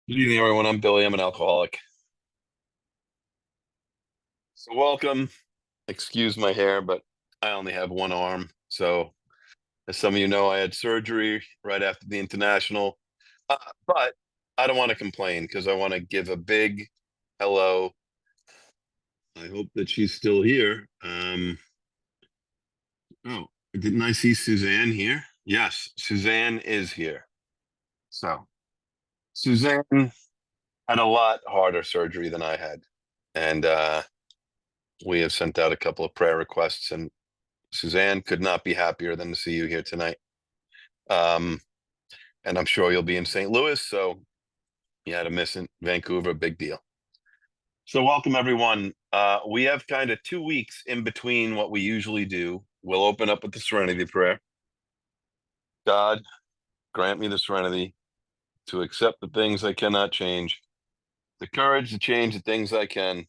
Good evening, everyone. I'm Billy. I'm an alcoholic. So welcome. Excuse my hair, but I only have one arm. So as some of you know, I had surgery right after the international. Uh, but I don't want to complain because I want to give a big hello. I hope that she's still here. Oh, didn't I see Suzanne here? Yes, Suzanne is here. So Suzanne had a lot harder surgery than I had. And we have sent out a couple of prayer requests, and Suzanne could not be happier than to see you here tonight. And I'm sure you'll be in St. Louis, so you had to miss in Vancouver, big deal. So welcome, everyone. We have kind of 2 weeks in between what we usually do. We'll open up with the Serenity Prayer. God, grant me the serenity to accept the things I cannot change, the courage to change the things I can,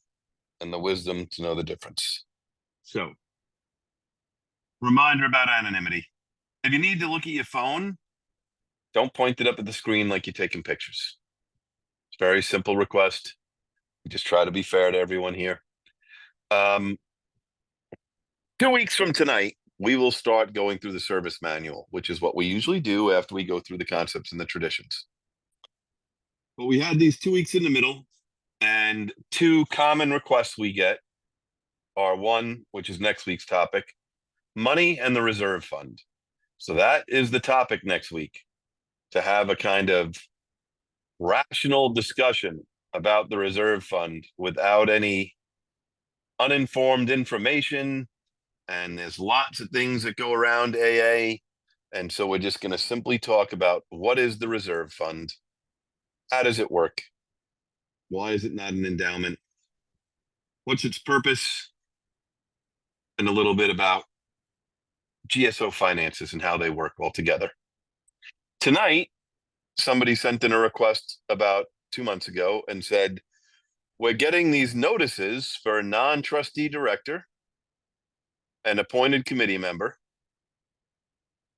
and the wisdom to know the difference. So, reminder about anonymity. If you need to look at your phone, don't point it up at the screen like you're taking pictures. It's a very simple request. We just try to be fair to everyone here. 2 weeks from tonight, we will start going through the service manual, which is what we usually do after we go through the concepts and the traditions. But we had these 2 weeks in the middle, and two common requests we get are one, which is next week's topic, money and the reserve fund. So that is the topic next week, to have a kind of rational discussion about the reserve fund without any uninformed information. And there's lots of things that go around AA. And so we're just going to simply talk about what is the reserve fund? How does it work? Why is it not an endowment? What's its purpose? And a little bit about GSO finances and how they work all together. Tonight, somebody sent in a request about 2 months ago and said, we're getting these notices for a non-trustee director, an appointed committee member.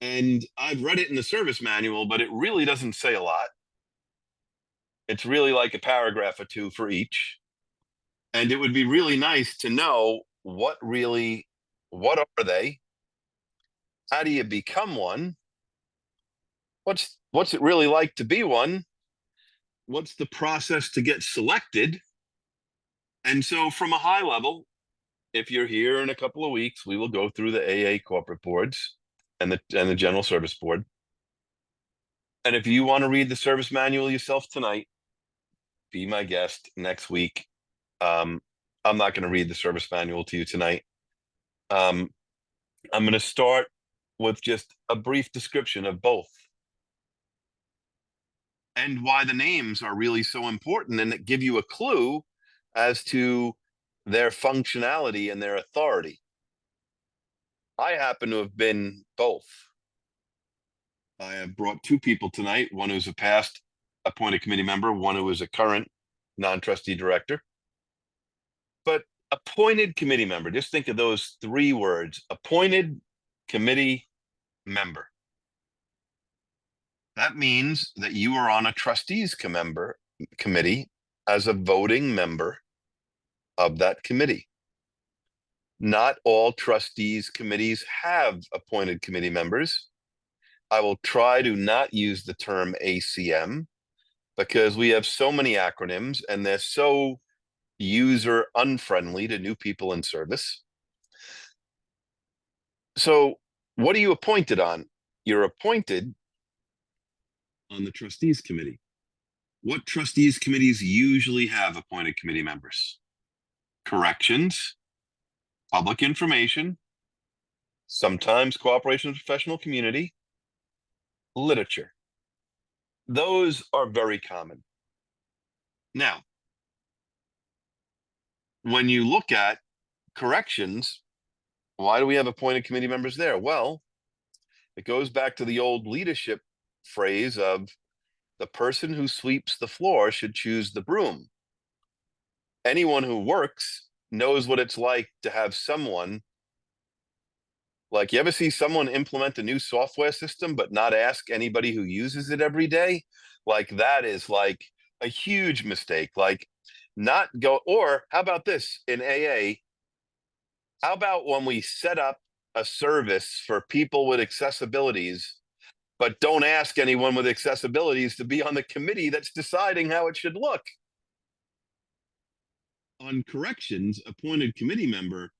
And I've read it in the service manual, but it really doesn't say a lot. It's really like a paragraph or two for each. And it would be really nice to know what are they? How do you become one? What's it really like to be one? What's the process to get selected? And so from a high level, if you're here in a couple of weeks, we will go through the AA corporate boards and the general service board. And if you want to read the service manual yourself tonight, be my guest next week. I'm not going to read the service manual to you tonight. I'm going to start with just a brief description of both and why the names are really so important, and that give you a clue as to their functionality and their authority. I happen to have been both. I have brought two people tonight, one who's a past appointed committee member, one who is a current non-trustee director. But appointed committee member, just think of those three words, appointed committee member. That means that you are on a trustees committee as a voting member of that committee. Not all trustees committees have appointed committee members. I will try to not use the term A.C.M. because we have so many acronyms and they're so user unfriendly to new people in service. So what are you appointed on? You're appointed on the trustees committee. What trustees committees usually have appointed committee members? Corrections, public information, sometimes cooperation with professional community, literature. Those are very common. Now, when you look at corrections, why do we have appointed committee members there? Well, it goes back to the old leadership phrase of the person who sweeps the floor should choose the broom. Anyone who works knows what it's like to have someone, like, you ever see someone implement a new software system but not ask anybody who uses it every day? Like, that is like A huge mistake. Like, not go, or how about this in AA? How about when we set up a service for people with accessibilities, but don't ask anyone with accessibilities to be on the committee that's deciding how it should look? On corrections, appointed committee member,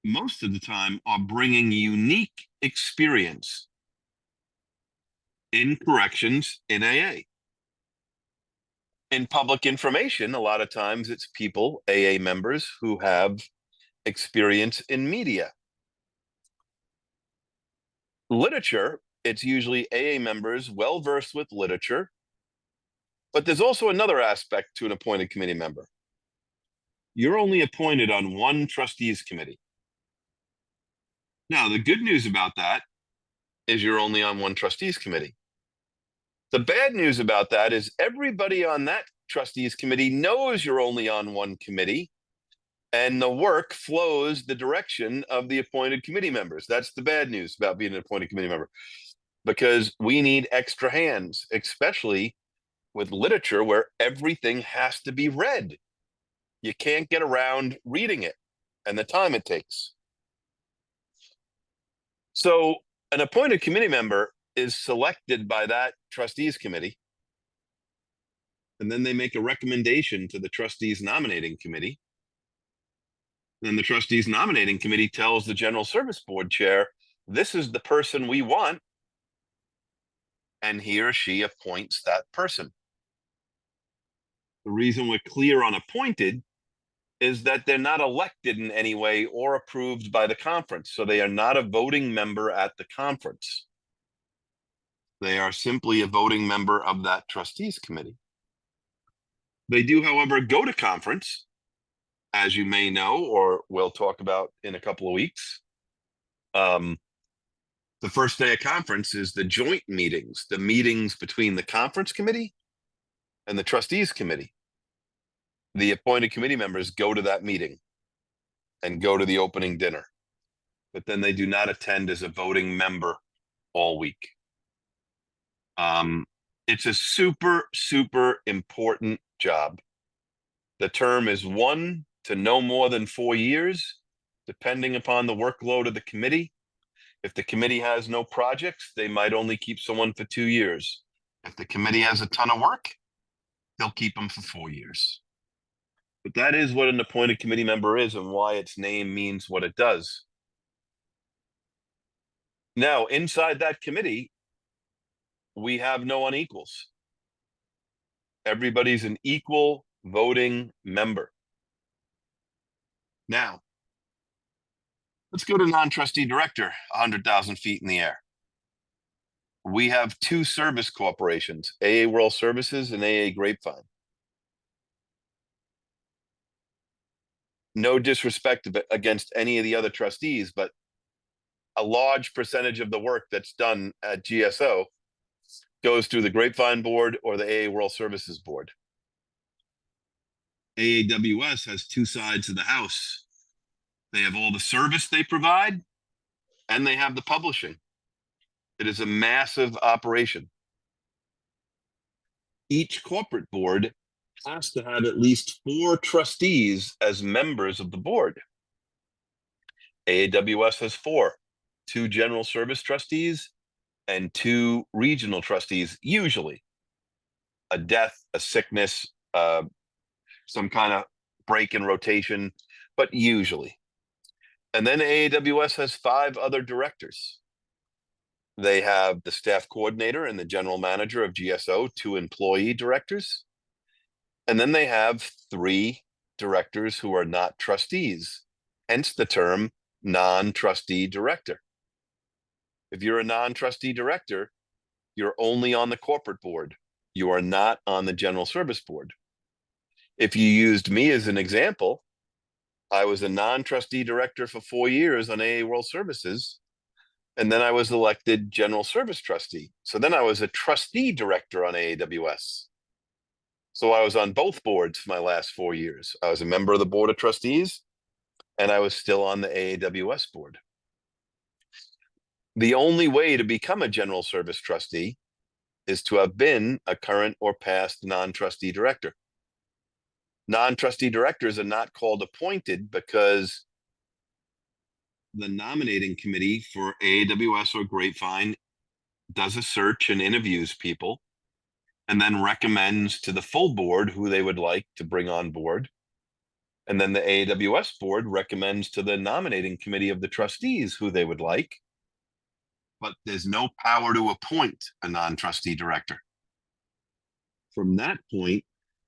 most of the time, are bringing unique experience in corrections in AA. In public information, a lot of times it's people, AA members, who have experience in media. Literature, it's usually AA members well versed with literature, but there's also another aspect to an appointed committee member. You're only appointed on one trustees committee. Now, the good news about that is you're only on one trustees committee. The bad news about that is everybody on that trustees committee knows you're only on one committee, and the work flows the direction of the appointed committee members. That's the bad news about being an appointed committee member, because we need extra hands, especially with literature where everything has to be read. You can't get around reading it and the time it takes. So an appointed committee member is selected by that trustees committee, and then they make a recommendation to the trustees nominating committee. Then the trustees nominating committee tells the general service board chair, this is the person we want, and he or she appoints that person. The reason we're clear on appointed is that they're not elected in any way or approved by the conference. So they are not a voting member at the conference. They are simply a voting member of that trustees committee. They do, however, go to conference, as you may know, or we'll talk about in a couple of weeks. The first day of conference is the joint meetings, the meetings between the conference committee and the trustees committee. The appointed committee members go to that meeting and go to the opening dinner, but then they do not attend as a voting member all week. It's a super, super important job. The term is 1 to no more than 4 years, depending upon the workload of the committee. If the committee has no projects, they might only keep someone for 2 years. If the committee has a ton of work, they'll keep them for 4 years. But that is what an appointed committee member is and why its name means what it does. Now, inside that committee, we have no unequals. Everybody's an equal voting member. Now, let's go to non-trustee director, 100,000 feet in the air. We have 2 service corporations, AA World Services and AA Grapevine. No disrespect against any of the other trustees, but a large percentage of the work that's done at GSO goes through the Grapevine board or the AA World Services board. AAWS has 2 sides of the house. They have all the service they provide, and they have the publishing. It is a massive operation. Each corporate board has to have at least 4 trustees as members of the board. AAWS has 4, 2 general service trustees and 2 regional trustees, usually. A death, a sickness, some kind of break in rotation, but usually. And then AAWS has 5 other directors. They have the staff coordinator and the general manager of GSO, 2 employee directors. And then they have 3 directors who are not trustees, hence the term non-trustee director. If you're a non-trustee director, you're only on the corporate board. You are not on the general service board. If you used me as an example, I was a non-trustee director for 4 years on AA World Services, and then I was elected general service trustee. So then I was a trustee director on AAWS. So I was on both boards for my last 4 years. I was a member of the board of trustees, and I was still on the AAWS board. The only way to become a general service trustee is to have been a current or past non-trustee director. Non-trustee directors are not called appointed because the nominating committee for AAWS or Grapevine does a search and interviews people and then recommends to the full board who they would like to bring on board. And then the AAWS board recommends to the nominating committee of the trustees who they would like. But there's no power to appoint a non-trustee director. From that point,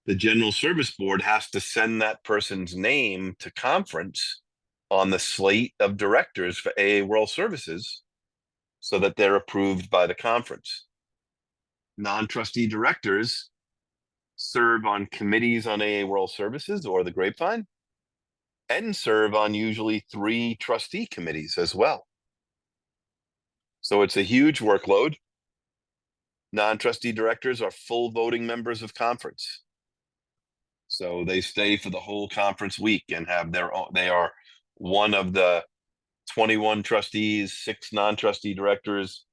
the General Service Board has to send that person's name to conference on the slate of directors for AA World Services so that they're approved by the conference. Non-trustee directors serve on committees on AA World Services or the Grapevine and serve on usually 3 trustee committees as well. So it's a huge workload. Non-trustee directors are full voting members of conference. So they stay for the whole conference week and have their own, they are one of the 21 trustees, 6 non-trustee directors,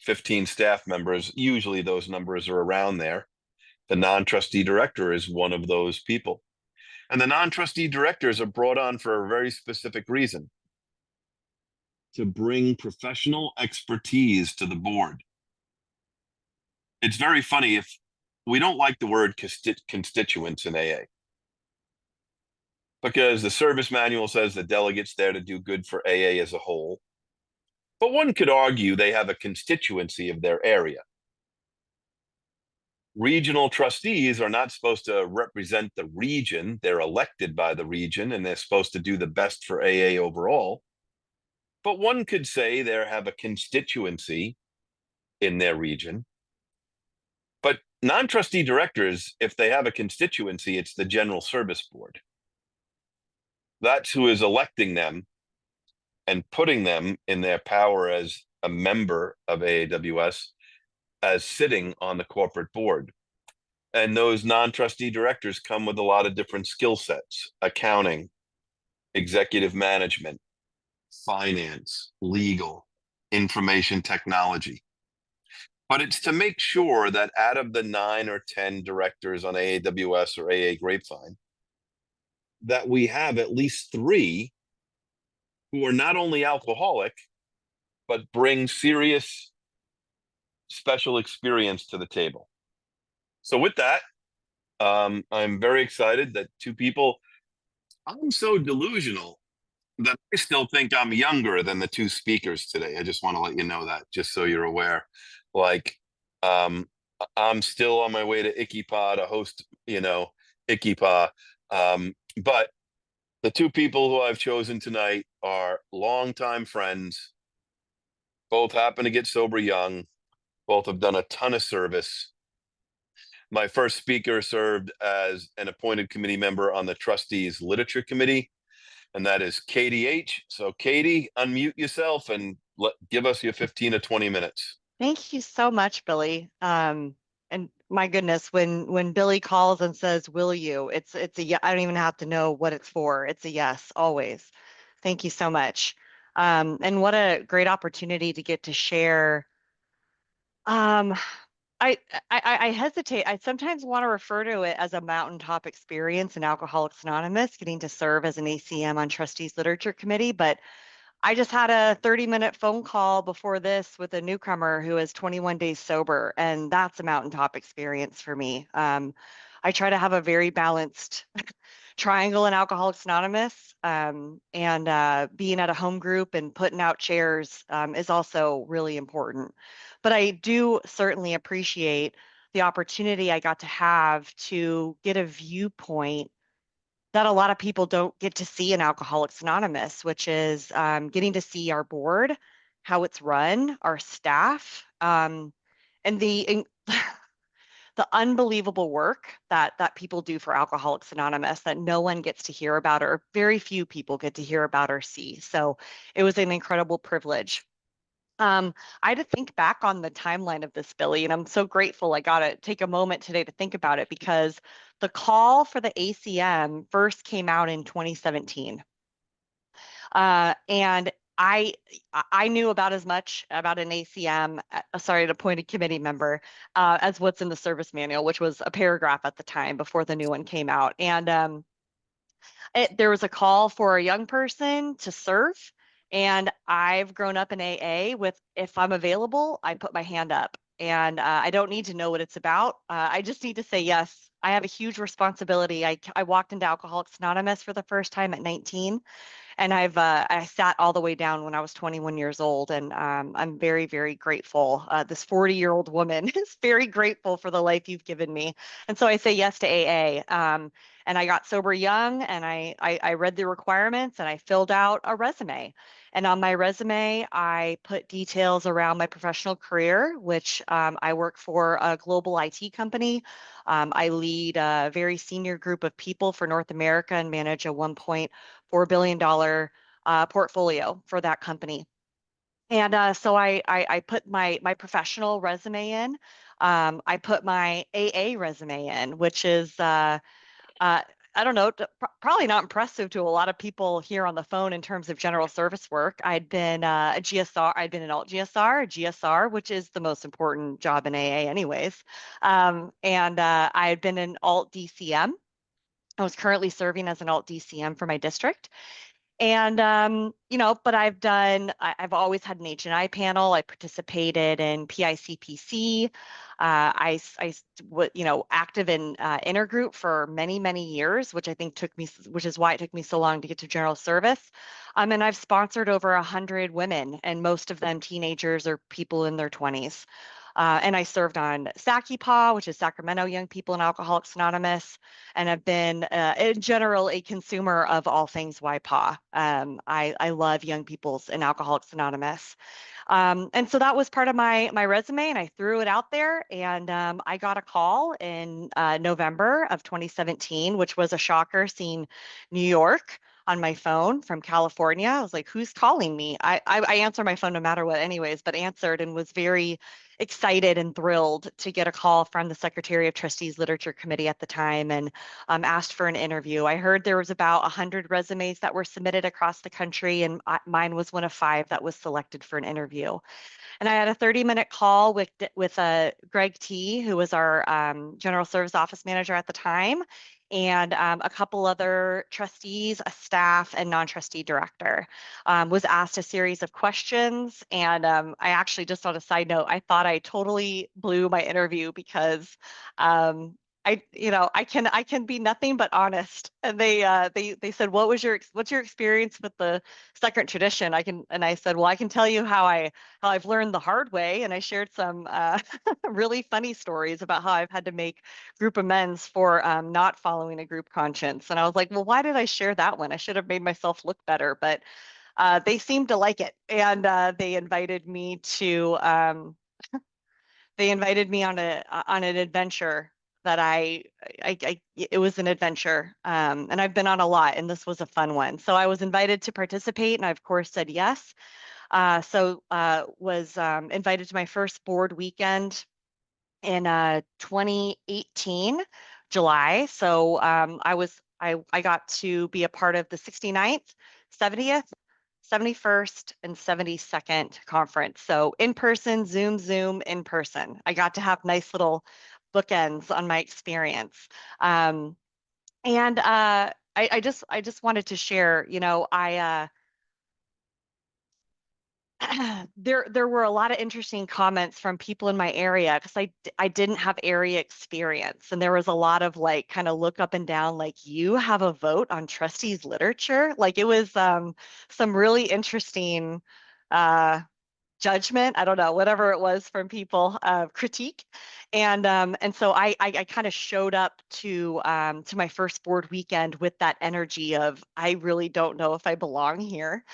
15 staff members. Usually those numbers are around there. The non-trustee director is one of those people. And the non-trustee directors are brought on for a very specific reason: to bring professional expertise to the board. It's very funny, if we don't like the word constituents in AA, because the service manual says the delegates there to do good for AA as a whole. But one could argue they have a constituency of their area. Regional trustees are not supposed to represent the region. They're elected by the region and they're supposed to do the best for AA overall. But one could say they have a constituency in their region. But non-trustee directors, if they have a constituency, it's the General Service Board. That's who is electing them and putting them in their power as a member of AAWS as sitting on the corporate board. And those non-trustee directors come with a lot of different skill sets: accounting, executive management, finance, legal, information technology. But it's to make sure that out of the 9 or 10 directors on AAWS or AA Grapevine, that we have at least 3 who are not only alcoholic, but bring serious special experience to the table. So with that, I'm very excited that 2 people. I'm so delusional that I still think I'm younger than the 2 speakers today. I just want to let you know that, just so you're aware. Like, I'm still on my way to Ikipa to host, Ikipa. But the 2 people who I've chosen tonight are longtime friends. Both happen to get sober young. Both have done a ton of service. My first speaker served as an appointed committee member on the trustees literature committee, and that is Katie H. So Katie, unmute yourself and give us your 15 to 20 minutes. Thank you so much, Billy. And my goodness, when Billy calls and says, "Will you?" It's a I don't even have to know what it's for. It's a yes, always. Thank you so much. And what a great opportunity to get to share. Um, I hesitate. I sometimes want to refer to it as a mountaintop experience in Alcoholics Anonymous, getting to serve as an A.C.M. on Trustees Literature Committee, but I just had a 30-minute phone call before this with a newcomer who is 21 days sober, and that's a mountaintop experience for me. I try to have a very balanced triangle in Alcoholics Anonymous, and being at a home group and putting out chairs is also really important. But I do certainly appreciate the opportunity I got to have to get a viewpoint that a lot of people don't get to see in Alcoholics Anonymous, which is getting to see our board, how it's run, our staff, and the the unbelievable work that people do for Alcoholics Anonymous that no one gets to hear about, or very few people get to hear about or see. So it was an incredible privilege. I had to think back on the timeline of this, Billy, and I'm so grateful I got to take a moment today to think about it, because the call for the A.C.M. first came out in 2017. And I knew about as much about an ACM, sorry, an appointed committee member, as what's in the service manual, which was a paragraph at the time before the new one came out. And there was a call for a young person to serve. And I've grown up in AA with, if I'm available, I put my hand up. And I don't need to know what it's about. I just need to say yes. I have a huge responsibility. I walked into Alcoholics Anonymous for the first time at 19, and I sat all the way down when I was 21 years old, and I'm very, very grateful. This 40-year-old woman is very grateful for the life you've given me, and so I say yes to AA. And I got sober young, and I read the requirements, and I filled out a resume. And on my resume, I put details around my professional career, which I work for a global IT company. I lead a very senior group of people for North America and manage a $1.4 billion portfolio for that company. And so I put my professional resume in. I put my AA resume in, which is uh, I don't know, probably not impressive to a lot of people here on the phone in terms of general service work. I'd been a GSR, I'd been an alt GSR, a GSR, which is the most important job in AA anyways. And I had been an alt DCM. I was currently serving as an alt DCM for my district. And but I've always had an H&I panel. I participated in PICPC. Active in intergroup for many, many years, which is why it took me so long to get to general service. And I've sponsored over 100 women, and most of them teenagers or people in their 20s. And I served on SACYPA, which is Sacramento Young People in Alcoholics Anonymous, and have been, in general, a consumer of all things YPA. I love young people's in Alcoholics Anonymous. And so that was part of my resume, and I threw it out there. And I got a call in November of 2017, which was a shocker, seeing New York on my phone from California. I was like, who's calling me? I answer my phone no matter what anyways, but answered and was very excited and thrilled to get a call from the Secretary of Trustees Literature Committee at the time, and asked for an interview. I heard there was about 100 resumes that were submitted across the country, and mine was one of 5 that was selected for an interview. And I had a 30-minute call with Greg T, who was our General Service Office Manager at the time, and a couple other trustees, a staff, and non-trustee director. Was asked a series of questions, and I actually, just on a side note, I thought I totally blew my interview because I can be nothing but honest. And they said, what's your experience with the second tradition? And I said, well, I can tell you how I've learned the hard way. And I shared some really funny stories about how I've had to make group amends for not following a group conscience. And I was like, well, why did I share that one? I should have made myself look better, but they seemed to like it. And they invited me on an adventure that it was an adventure. And I've been on a lot, and this was a fun one. So I was invited to participate, and I of course said yes. Was invited to my first board weekend in 2018, July. So I got to be a part of the 69th, 70th, 71st, and 72nd conference. So in person, Zoom, in person. I got to have nice little bookends on my experience. And I just wanted to share, there were a lot of interesting comments from people in my area, because I didn't have area experience, and there was a lot of like kind of look up and down, like, you have a vote on trustees literature. Like, it was some really interesting judgment, I don't know, whatever it was, from people, critique. And so I kind of showed up to my first board weekend with that energy of, I really don't know if I belong here.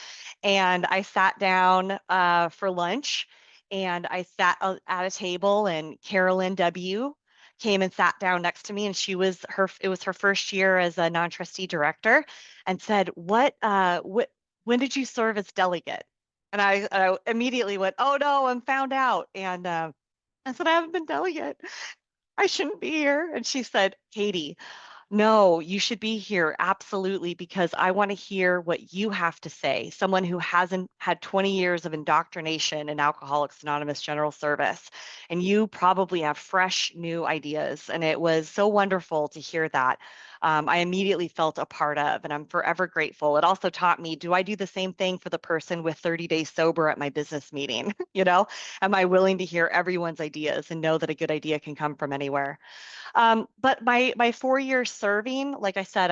And I sat down for lunch, and I sat at a table, and Carolyn W. came and sat down next to me, and it was her first year as a non-trustee director, and said, when did you serve as delegate? And I immediately went, oh no, I'm found out. And I said, I haven't been delegate. I shouldn't be here. And she said, Katie, No, you should be here. Absolutely, because I want to hear what you have to say. Someone who hasn't had 20 years of indoctrination in Alcoholics Anonymous General Service, and you probably have fresh new ideas. And it was so wonderful to hear that. I immediately felt a part of, and I'm forever grateful. It also taught me, do I do the same thing for the person with 30 days sober at my business meeting? Am I willing to hear everyone's ideas and know that a good idea can come from anywhere? But my 4 years serving, like I said,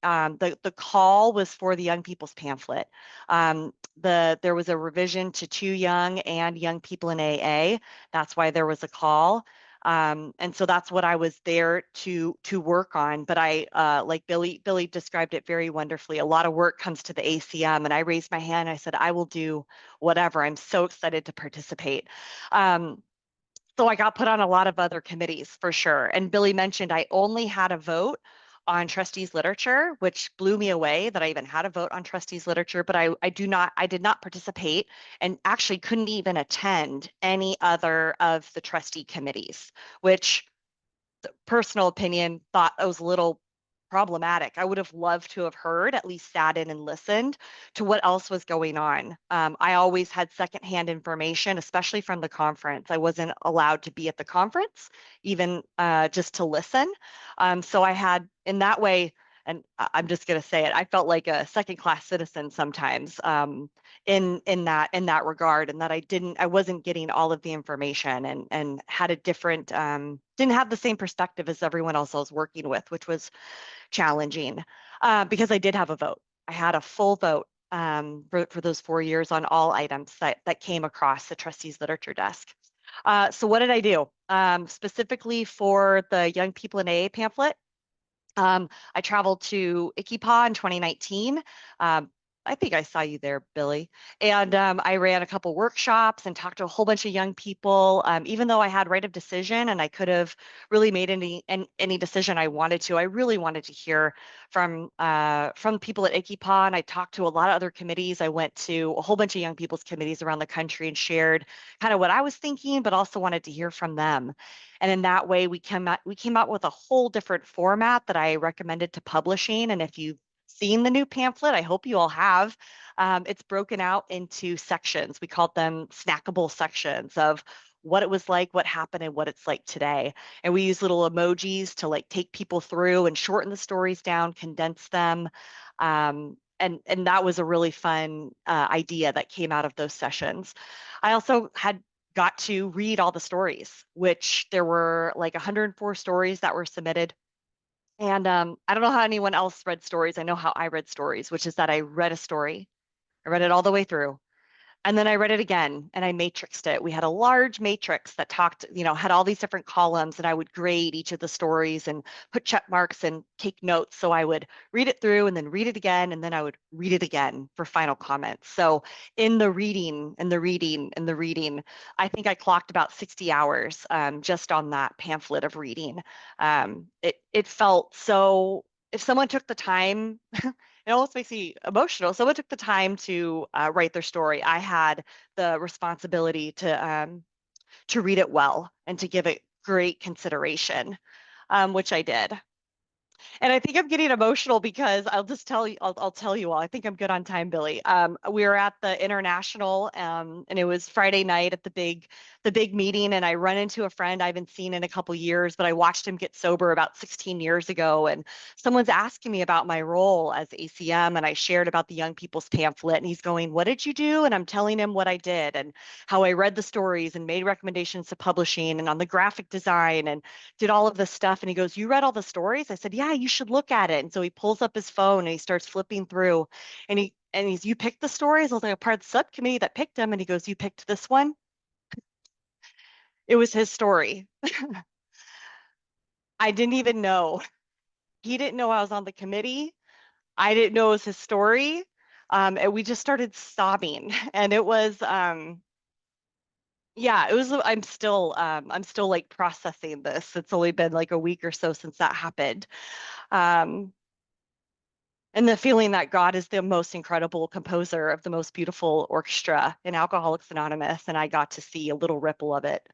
the call was for the young people's pamphlet. There was a revision to Too Young and Young People in AA. That's why there was a call. And so that's what I was there to work on. But like Billy described it very wonderfully. A lot of work comes to the A.C.M. and I raised my hand. I said, I will do whatever. I'm so excited to participate. Um, so I got put on a lot of other committees for sure. And Billy mentioned I only had a vote on trustees literature, which blew me away that I even had a vote on trustees literature, but I did not participate and actually couldn't even attend any other of the trustee committees, which personal opinion thought it was a little problematic. I would have loved to have heard, at least sat in and listened to what else was going on. I always had secondhand information, especially from the conference. I wasn't allowed to be at the conference, even just to listen. So I had, in that way, and I'm just going to say it, I felt like a second class citizen sometimes in that regard, and that I wasn't getting all of the information and had a different didn't have the same perspective as everyone else I was working with, which was challenging because I did have a vote. I had a full vote for those 4 years on all items that came across the trustees literature desk. So what did I do? Specifically for the Young People in AA pamphlet, I traveled to Iquipa in 2019. Um, I think I saw you there, Billy. And I ran a couple workshops and talked to a whole bunch of young people. Even though I had right of decision and I could have really made any decision I wanted to, I really wanted to hear from people at Iquipa. And I talked to a lot of other committees. I went to a whole bunch of young people's committees around the country and shared kind of what I was thinking, but also wanted to hear from them. And in that way, we came out with a whole different format that I recommended to publishing. And if you've seen the new pamphlet, I hope you all have. It's broken out into sections. We called them snackable sections of what it was like, what happened, and what it's like today. And we use little emojis to like take people through and shorten the stories down, condense them. And that was a really fun idea that came out of those sessions. I also had got to read all the stories, which there were like 104 stories that were submitted. And I don't know how anyone else read stories. I know how I read stories, which is that I read a story, I read it all the way through. And then I read it again and I matrixed it. We had a large matrix that had all these different columns, and I would grade each of the stories and put check marks and take notes. So I would read it through and then read it again, and then I would read it again for final comments. So in the reading and the reading and the reading, I think I clocked about 60 hours just on that pamphlet of reading. It felt so, if someone took the time, it almost makes me emotional. Someone took the time to write their story. I had the responsibility to read it well and to give it great consideration, which I did. And I think I'm getting emotional because I'll just tell you, I'll tell you all. I think I'm good on time, Billy. We were at the international, and it was Friday night at the big meeting, and I run into a friend I haven't seen in a couple years, but I watched him get sober about 16 years ago. And someone's asking me about my role as A.C.M, and I shared about the young people's pamphlet, and he's going, "What did you do?" And I'm telling him what I did and how I read the stories and made recommendations to publishing and on the graphic design and did all of this stuff. And he goes, "You read all the stories?" I said, "Yeah, you should look at it." And so he pulls up his phone and he starts flipping through, and you picked the stories? I was like, a part of the subcommittee that picked them. And he goes, "You picked this one?" It was his story. I didn't even know. He didn't know I was on the committee. I didn't know it was his story. And we just started sobbing. And it was yeah, it was I'm still like processing this. It's only been like a week or so since that happened. Um, and the feeling that God is the most incredible composer of the most beautiful orchestra in Alcoholics Anonymous, and I got to see a little ripple of it.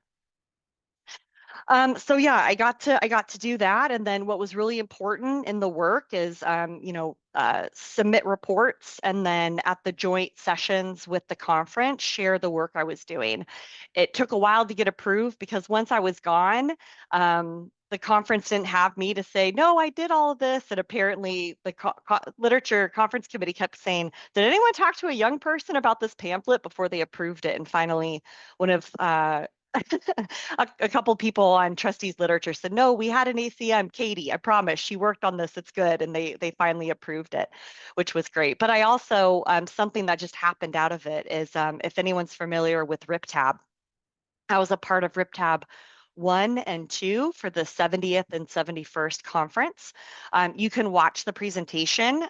So yeah, I got to do that. And then what was really important in the work is, submit reports, and then at the joint sessions with the conference, share the work I was doing. It took a while to get approved because once I was gone, the conference didn't have me to say, no, I did all of this. And apparently the literature conference committee kept saying, did anyone talk to a young person about this pamphlet before they approved it? And finally, one of a couple people on trustees literature said, no, we had an A.C.M, Katie, I promise she worked on this. It's good. And they finally approved it, which was great. But I also, something that just happened out of it is, if anyone's familiar with RipTab, I was a part of RipTab 1 and 2 for the 70th and 71st conference. You can watch the presentation.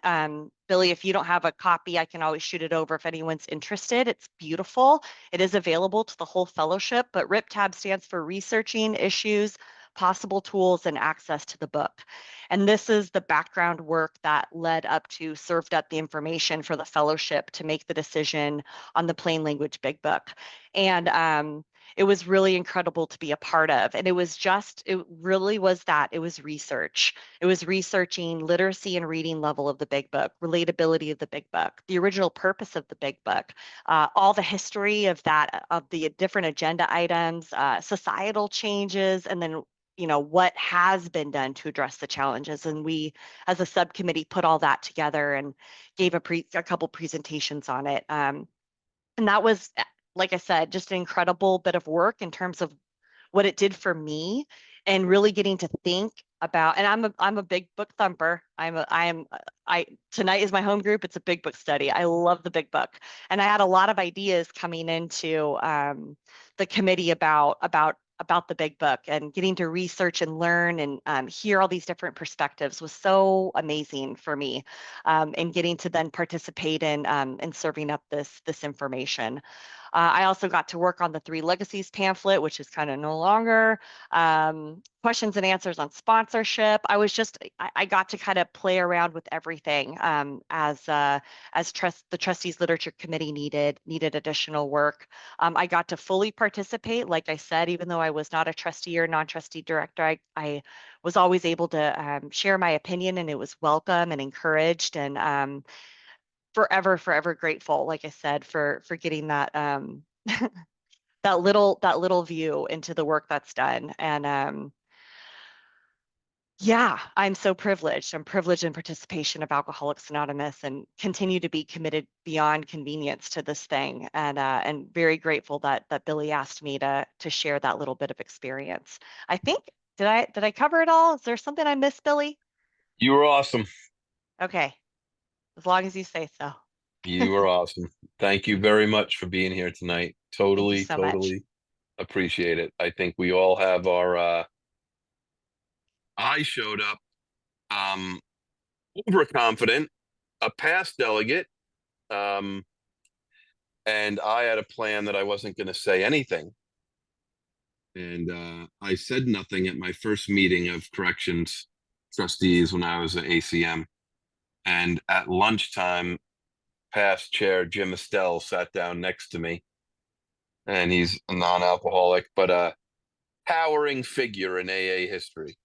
Billy, if you don't have a copy, I can always shoot it over if anyone's interested. It's beautiful. It is available to the whole fellowship, but RipTab stands for Researching Issues, Possible Tools, and Access to the Book. And this is the background work that led up to served up the information for the fellowship to make the decision on the plain language big book. And it was really incredible to be a part of. And it really was that. It was research. It was researching literacy and reading level of the big book, relatability of the big book, the original purpose of the big book, all the history of that, of the different agenda items, societal changes, and then what has been done to address the challenges. And we, as a subcommittee, put all that together and gave a couple presentations on it. And that was, like I said, just an incredible bit of work in terms of what it did for me, and really getting to think about, and I'm a big book thumper. I tonight is my home group. It's a big book study. I love the big book. And I had a lot of ideas coming into the committee about the big book, and getting to research and learn and hear all these different perspectives was so amazing for me, and getting to then participate in serving up this information. I also got to work on the Three Legacies pamphlet, which is kind of no longer. Questions and answers on sponsorship. I got to kind of play around with everything, the trustees literature committee needed additional work. I got to fully participate. Like I said, even though I was not a trustee or non-trustee director, I was always able to share my opinion, and it was welcome and encouraged. And forever grateful, like I said, for getting that that little view into the work that's done. And yeah, I'm so privileged. I'm privileged in participation of Alcoholics Anonymous, and continue to be committed beyond convenience to this thing. And very grateful that Billy asked me to share that little bit of experience. I think, did I cover it all? Is there something I missed, Billy? You were awesome. Okay, as long as you say so. You were awesome. Thank you very much for being here tonight. Thank you Totally, so much. totally appreciate it. I think we all have our I showed up um overconfident, a past delegate, um, and I had a plan that I wasn't going to say anything. And I said nothing at my first meeting of corrections trustees when I was at A.C.M. And at lunchtime, past chair Jim Estelle sat down next to me, and he's a non-alcoholic, but a towering figure in AA history.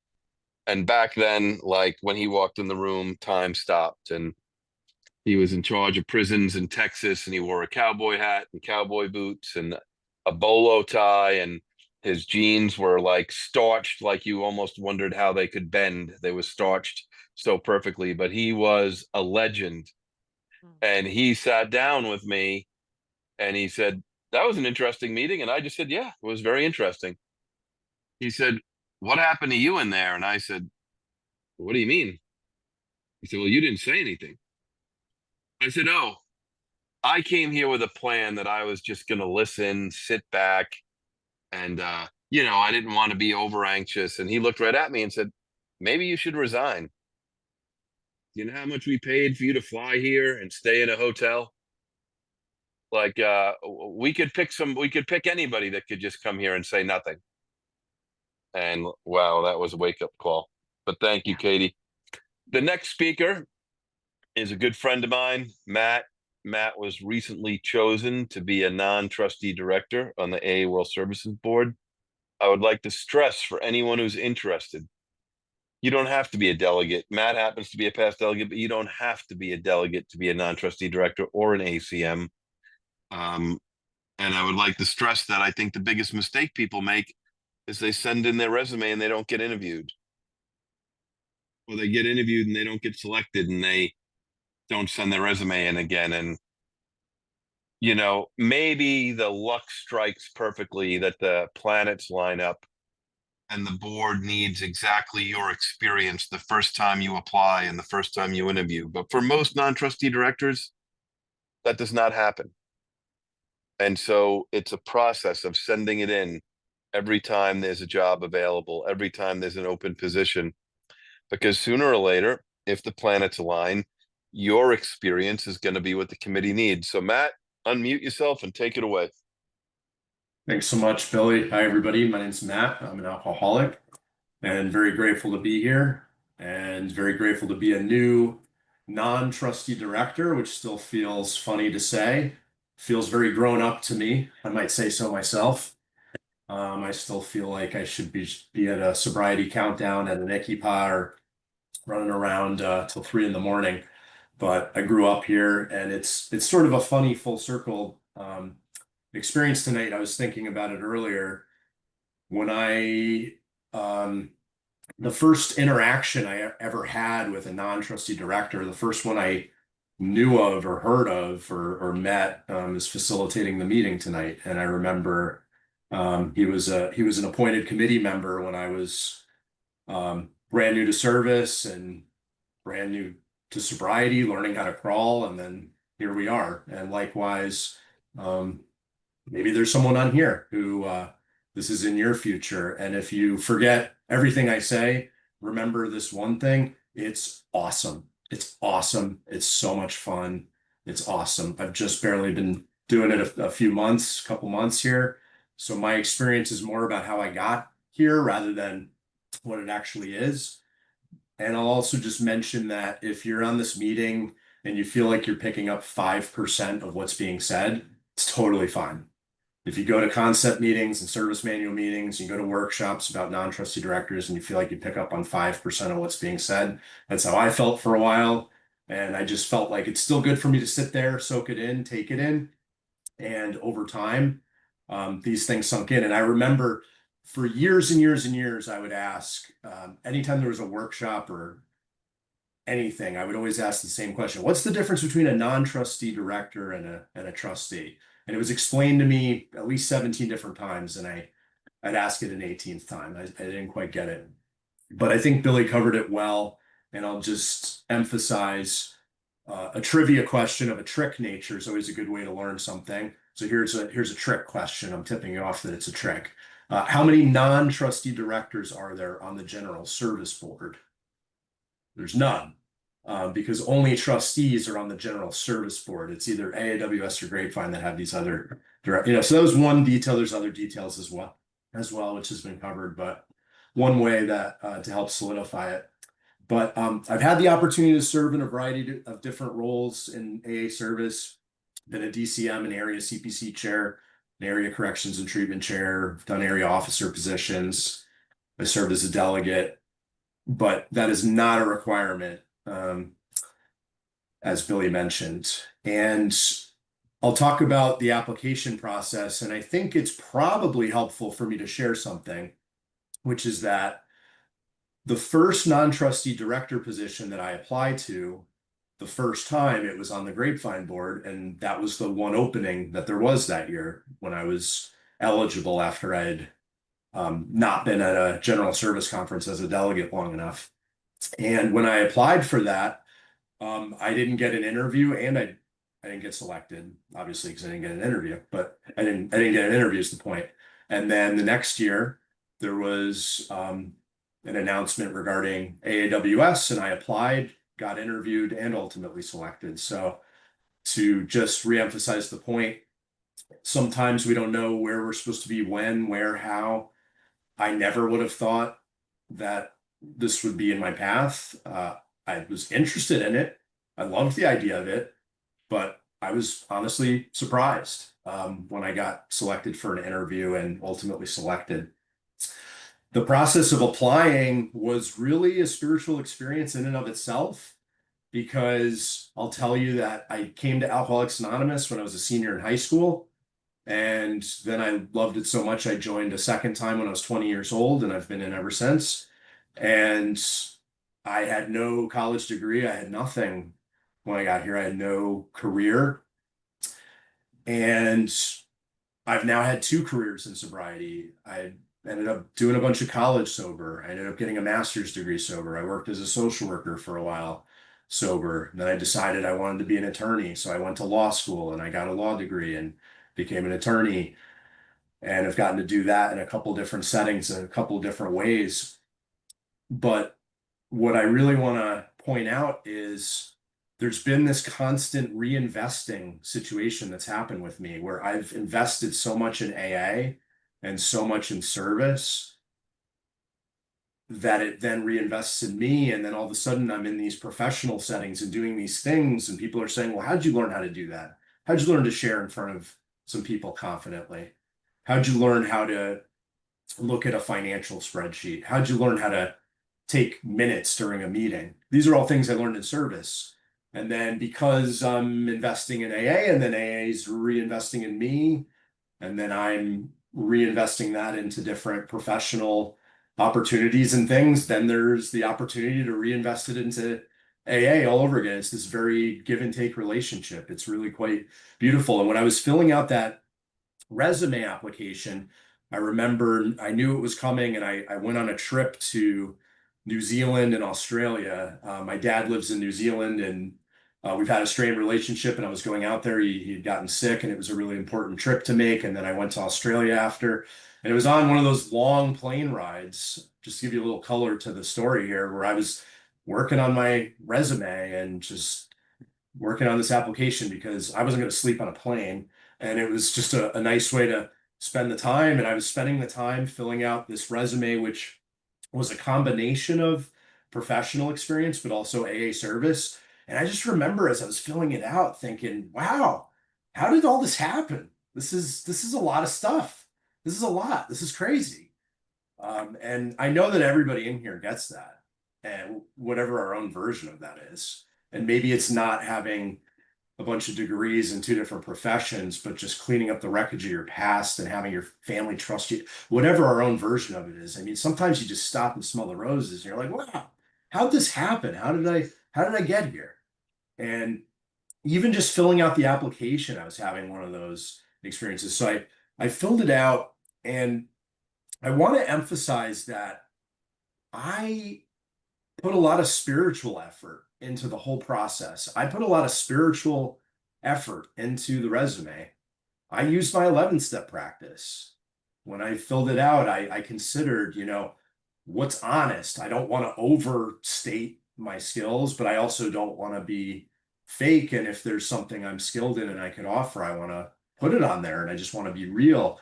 And back then, like when he walked in the room, time stopped, and he was in charge of prisons in Texas, and he wore a cowboy hat and cowboy boots and a bolo tie, and his jeans were like starched, like you almost wondered how they could bend. They were starched so perfectly, but he was a legend. And he sat down with me and he said, that was an interesting meeting. And I just said, yeah, it was very interesting. He said, what happened to you in there? And I said, what do you mean? He said, well, you didn't say anything. I said, oh, I came here with a plan that I was just going to listen, sit back, and I didn't want to be over anxious. And he looked right at me and said, maybe you should resign. You know how much we paid for you to fly here and stay in a hotel? Like we could pick anybody that could just come here and say nothing. And wow, that was a wake-up call. But thank you, Yeah. Katie. The next speaker is a good friend of mine, Matt. Matt was recently chosen to be a non-trustee director on the AA World Services Board. I would like to stress for anyone who's interested, you don't have to be a delegate. Matt happens to be a past delegate, but you don't have to be a delegate to be a non-trustee director or an ACM. And I would like to stress that I think the biggest mistake people make is they send in their resume and they don't get interviewed. Or they get interviewed and they don't get selected and they don't send their resume in again. And, maybe the luck strikes perfectly that the planets line up and the board needs exactly your experience the first time you apply and the first time you interview. But for most non-trustee directors, that does not happen. And so it's a process of sending it in every time there's a job available, every time there's an open position, because sooner or later, if the planets align, your experience is going to be what the committee needs. So Matt, unmute yourself and take it away. Thanks so much, Billy. Hi, everybody. My name's Matt. I'm an alcoholic and very grateful to be here and very grateful to be a new non-trustee director, which still feels funny to say. Feels very grown up to me. I might say so myself. I still feel like I should be at a sobriety countdown at an Equipa or running around till 3 a.m. But I grew up here, and it's sort of a funny full circle experience tonight. I was thinking about it earlier when the first interaction I ever had with a non-trustee director, the first one I knew of or heard of or met is facilitating the meeting tonight. And I remember he was an appointed committee member when I was brand new to service and brand new to sobriety, learning how to crawl, and then here we are. And likewise, maybe there's someone on here who this is in your future. And if you forget everything I say, remember this one thing. It's awesome. It's awesome. It's so much fun. It's awesome. I've just barely been doing it a couple months here. So my experience is more about how I got here rather than what it actually is. And I'll also just mention that if you're on this meeting and you feel like you're picking up 5% of what's being said, it's totally fine. If you go to concept meetings and service manual meetings, you go to workshops about non-trustee directors and you feel like you pick up on 5% of what's being said, that's how I felt for a while. And I just felt like it's still good for me to sit there, soak it in, take it in. And over time, these things sunk in. And I remember for years and years and years, I would ask, anytime there was a workshop or anything, I would always ask the same question. What's the difference between a non-trustee director and a trustee? And it was explained to me at least 17 different times, and I'd ask it an 18th time. I didn't quite get it. But I think Billy covered it well, and I'll just emphasize a trivia question of a trick nature is always a good way to learn something. So here's a trick question. I'm tipping you off that it's a trick. How many non-trustee directors are there on the General Service Board? There's none, because only trustees are on the General Service Board. It's either AAWS or Grapevine that have these other direct, so that was one detail. There's other details as well, which has been covered, but one way that to help solidify it. But I've had the opportunity to serve in a variety of different roles in AA service, been a DCM and area CPC chair, an area corrections and treatment chair, I've done area officer positions. I served as a delegate, but that is not a requirement, as Billy mentioned. And I'll talk about the application process, and I think it's probably helpful for me to share something, which is that the first non-trustee director position that I applied to, the first time it was on the Grapevine board, and that was the one opening that there was that year when I was eligible after I'd not been at a general service conference as a delegate long enough. And when I applied for that, I didn't get an interview, and I didn't get selected, obviously, because I didn't get an interview, but I didn't get an interview is the point. And then the next year there was an announcement regarding AAWS, and I applied, got interviewed, and ultimately selected. So to just reemphasize the point, sometimes we don't know where we're supposed to be, when, where, how. I never would have thought that this would be in my path. I was interested in it. I loved the idea of it, but I was honestly surprised when I got selected for an interview and ultimately selected. the process of applying was really a spiritual experience in and of itself, because I'll tell you that I came to Alcoholics Anonymous when I was a senior in high school. And then I loved it so much, I joined a second time when I was 20 years old, and I've been in ever since. And I had no college degree. I had nothing when I got here. I had no career. And I've now had 2 careers in sobriety. I ended up doing a bunch of college sober. I ended up getting a master's degree sober. I worked as a social worker for a while sober. And then I decided I wanted to be an attorney. So I went to law school and I got a law degree and became an attorney. And I've gotten to do that in a couple different settings in a couple different ways. But what I really want to point out is there's been this constant reinvesting situation that's happened with me, where I've invested so much in AA and so much in service that it then reinvests in me. And then all of a sudden I'm in these professional settings and doing these things, and people are saying, well, how'd you learn how to do that? How'd you learn to share in front of some people confidently? How'd you learn how to look at a financial spreadsheet? How'd you learn how to take minutes during a meeting? These are all things I learned in service. And then because I'm investing in AA, and then AA is reinvesting in me, and then I'm reinvesting that into different professional opportunities and things, then there's the opportunity to reinvest it into AA all over again. It's this very give and take relationship. It's really quite beautiful. And when I was filling out that resume application, I remember I knew it was coming, and I went on a trip to New Zealand and Australia. My dad lives in New Zealand, and we've had a strained relationship, and I was going out there. He'd gotten sick, and it was a really important trip to make. And then I went to Australia after, and it was on one of those long plane rides, just to give you a little color to the story here, where I was working on my resume and just working on this application because I wasn't going to sleep on a plane. And it was just a nice way to spend the time. And I was spending the time filling out this resume, which was a combination of professional experience, but also AA service. And I just remember as I was filling it out thinking, wow, how did all this happen? This is a lot of stuff. This is a lot. This is crazy. And I know that everybody in here gets that, and whatever our own version of that is. And maybe it's not having a bunch of degrees in 2 different professions, but just cleaning up the wreckage of your past and having your family trust you, whatever our own version of it is. I mean, sometimes you just stop and smell the roses and you're like, wow, how'd this happen? How did I get here? And even just filling out the application, I was having one of those experiences. So I filled it out, and I want to emphasize that I put a lot of spiritual effort into the whole process. I put a lot of spiritual effort into the resume. I used my 11-step practice. When I filled it out, I considered, what's honest. I don't want to overstate my skills, but I also don't want to be fake. And if there's something I'm skilled in and I can offer, I want to put it on there. And I just want to be real,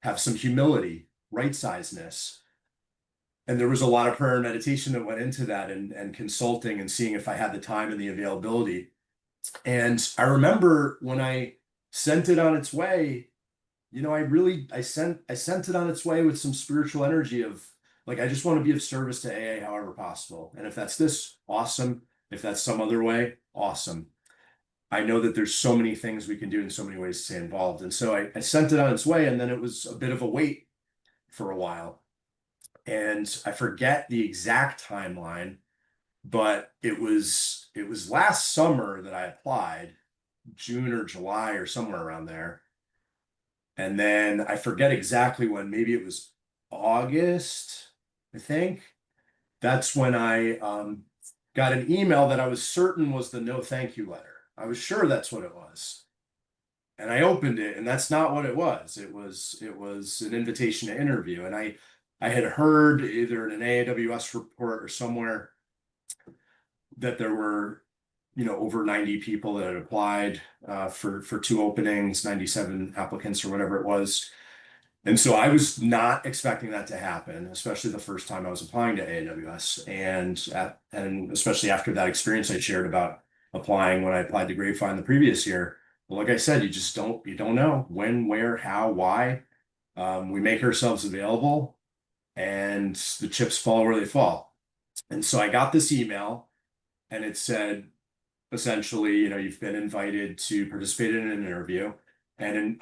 have some humility, right-sizedness. And there was a lot of prayer and meditation that went into that, and consulting and seeing if I had the time and the availability. And I remember when I sent it on its way, I sent it on its way with some spiritual energy of like, I just want to be of service to AA however possible. And if that's this, awesome. If that's some other way, awesome. I know that there's so many things we can do in so many ways to stay involved. And so I sent it on its way, and then it was a bit of a wait for a while. And I forget the exact timeline, but it was last summer that I applied, June or July or somewhere around there. And then I forget exactly when, maybe it was August, I think. That's when I got an email that I was certain was the no thank you letter. I was sure that's what it was. And I opened it, and that's not what it was. It was an invitation to interview. And I had heard either in an AAWS report or somewhere that there were, over 90 people that had applied for 2 openings, 97 applicants or whatever it was. And so I was not expecting that to happen, especially the first time I was applying to AAWS. And especially after that experience I shared about applying when I applied to Grapevine the previous year. Well, like I said, you don't know when, where, how, why. We make ourselves available. and the chips fall where they fall. And so I got this email, and it said, essentially, you've been invited to participate in an interview. And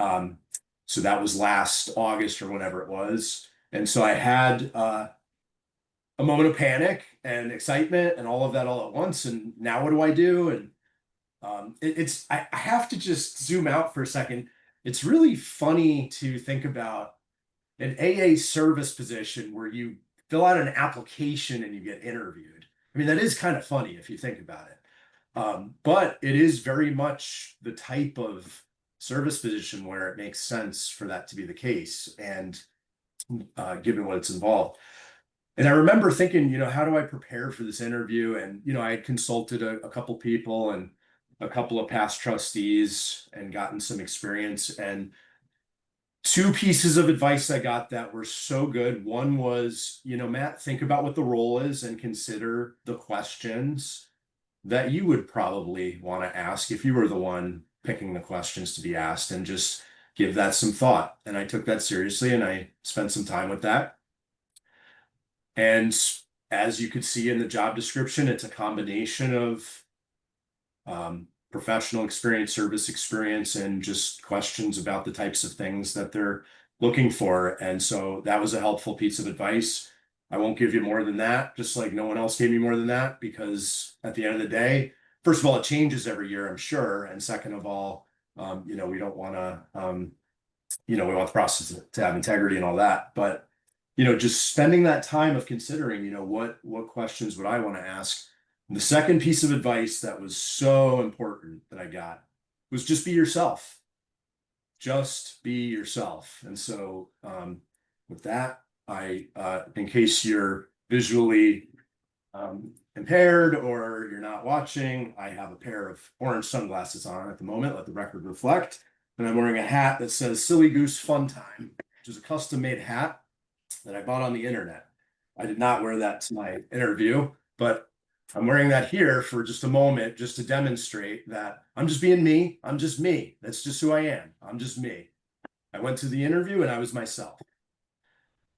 so that was last August or whenever it was. And so I had a moment of panic and excitement and all of that all at once. And now what do I do? And I have to just zoom out for a second. It's really funny to think about an AA service position where you fill out an application and you get interviewed. I mean, that is kind of funny if you think about it. But it is very much the type of service position where it makes sense for that to be the case, and given what it's involved. And I remember thinking, how do I prepare for this interview? And, I had consulted a couple people and a couple of past trustees and gotten some experience. And two pieces of advice I got that were so good. One was, Matt, think about what the role is and consider the questions that you would probably want to ask if you were the one picking the questions to be asked, and just give that some thought. And I took that seriously, and I spent some time with that. And as you could see in the job description, it's a combination of professional experience, service experience, and just questions about the types of things that they're looking for. And so that was a helpful piece of advice. I won't give you more than that, just like no one else gave me more than that, because at the end of the day, first of all, it changes every year, I'm sure. And second of all, we don't want to, we want the process to have integrity and all that. But, just spending that time of considering, what questions would I want to ask? And the second piece of advice that was so important that I got was just be yourself. Just be yourself. And so with that, in case you're visually impaired or you're not watching, I have a pair of orange sunglasses on at the moment, let the record reflect. And I'm wearing a hat that says Silly Goose Fun Time, which is a custom made hat that I bought on the internet. I did not wear that to my interview, but I'm wearing that here for just a moment, just to demonstrate that I'm just being me. I'm just me. That's just who I am. I'm just me. I went to the interview and I was myself.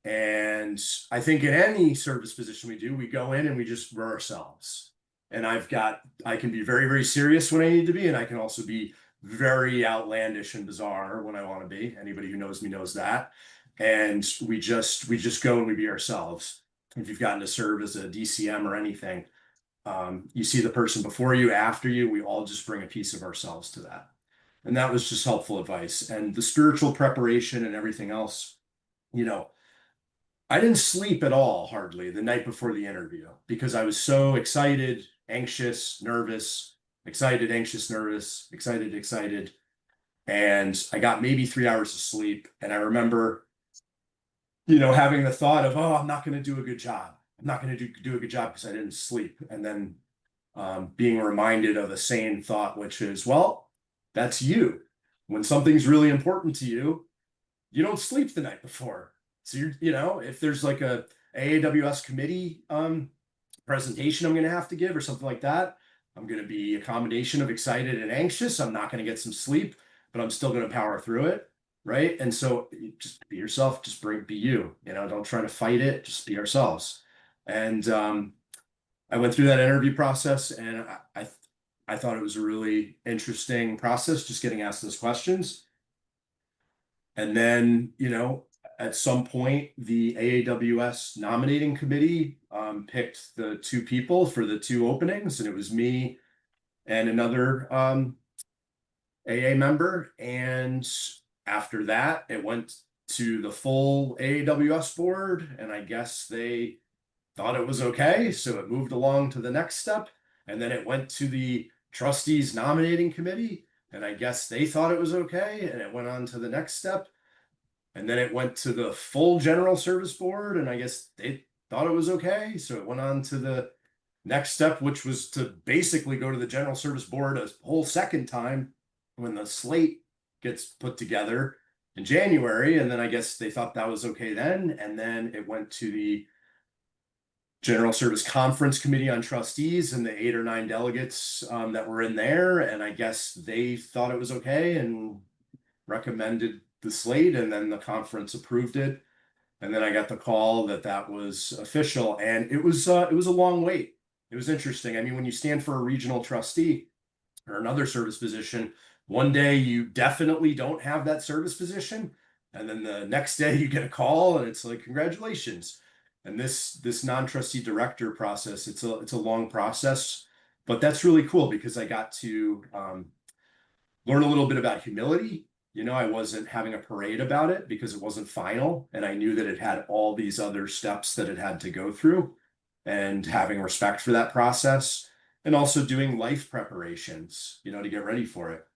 And I think in any service position we do, we go in and we just we're ourselves. And I can be very, very serious when I need to be, and I can also be very outlandish and bizarre when I want to be. Anybody who knows me knows that. And we just go and we be ourselves. If you've gotten to serve as a DCM or anything, you see the person before you, after you, we all just bring a piece of ourselves to that. And that was just helpful advice. And the spiritual preparation and everything else, I didn't sleep at all, hardly, the night before the interview, because I was so excited, anxious, nervous, excited, anxious, nervous, excited, excited. And I got maybe 3 hours of sleep. And I remember, having the thought of, oh, I'm not going to do a good job. I'm not going to do a good job because I didn't sleep. And then being reminded of a sane thought, which is, well, that's you. When something's really important to you, you don't sleep the night before. So if there's like a AAWS committee presentation I'm going to have to give or something like that, I'm going to be a combination of excited and anxious. I'm not going to get some sleep, but I'm still going to power through it. Right. And so just be yourself, just be you, don't try to fight it, just be ourselves. And I went through that interview process, and I thought it was a really interesting process, just getting asked those questions. And then, at some point, the AAWS nominating committee picked the two people for the two openings, and it was me and another AA member. And after that, it went to the full AAWS board, and I guess they thought it was okay, so it moved along to the next step. And then it went to the trustees nominating committee, and I guess they thought it was okay, and it went on to the next step. And then it went to the full general service board, and I guess they thought it was okay, so it went on to the next step, which was to basically go to the general service board a whole second time when the slate gets put together in January. And then I guess they thought that was okay then. And then it went to the General Service Conference Committee on Trustees and the 8 or 9 delegates that were in there. And I guess they thought it was okay and recommended the slate, and then the conference approved it. And then I got the call that that was official, and it was a long wait. It was interesting. I mean, when you stand for a regional trustee or another service position, one day you definitely don't have that service position, and then the next day you get a call and it's like, congratulations. And this non-trustee director process, it's a long process, but that's really cool because I got to learn a little bit about humility. You know, I wasn't having a parade about it because it wasn't final, and I knew that it had all these other steps that it had to go through, and having respect for that process, and also doing life preparations, you know, to get ready for it.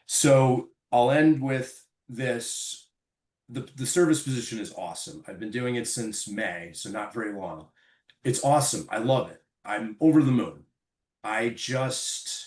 So I'll end with this. The service position is awesome. I've been doing it since May, so not very long. It's awesome. I love it. I'm over the moon. I just